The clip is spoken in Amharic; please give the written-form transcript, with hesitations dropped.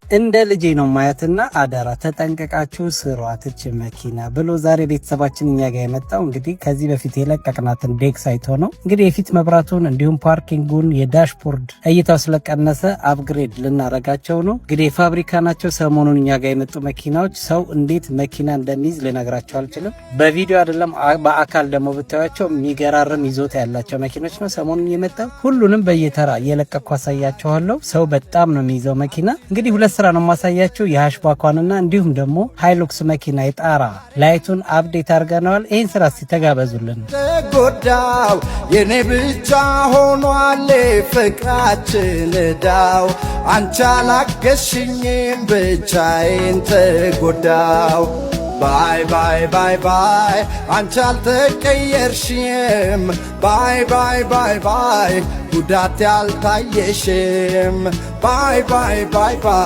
እንደ ልጄ ነው ማየትና አደራ ተጠንቀቃችሁ ስሯት እች መኪና ብሎ ዛሬ ቤተሰባችን እኛ ጋር የመጣው እንግዲህ ከዚህ በፊት የለቀቅናትን ዴክስ አይቶ ነው። እንግዲህ የፊት መብራቱን እንዲሁም ፓርኪንጉን የዳሽቦርድ እይታው ስለቀነሰ አፕግሬድ ልናረጋቸው ነው። እንግዲህ የፋብሪካ ናቸው። ሰሞኑን እኛ ጋር የመጡ መኪናዎች ሰው እንዴት መኪና እንደሚይዝ ልነግራቸው አልችልም። በቪዲዮ አይደለም በአካል ደግሞ ብታያቸው የሚገራርም ይዞታ ያላቸው መኪኖች ነው ሰሞኑን የመጣው። ሁሉንም በየተራ እየለቀቅኩ አሳያቸዋለሁ። ሰው በጣም ነው የሚይዘው መኪና። እንግዲህ ሁለት ስራ ነው ማሳያችሁ፣ የሃሽባኳንና እንዲሁም ደግሞ ሃይሉክስ መኪና የጣራ ላይቱን አፕዴት አድርገናል። ይህን ስራ እስቲ ተጋበዙልን። ተጎዳው የኔ ብቻ ሆኗል ፍቅራችን ዳው አንቺ አላገሽኝም ብቻዬን ተጎዳው ባይ ባይ ባይ ባይ አንቺ አልተቀየርሽም ባይ ባይ ባይ ባይ ጉዳት ያልታየሽም ባይ ባይ ባይ ባይ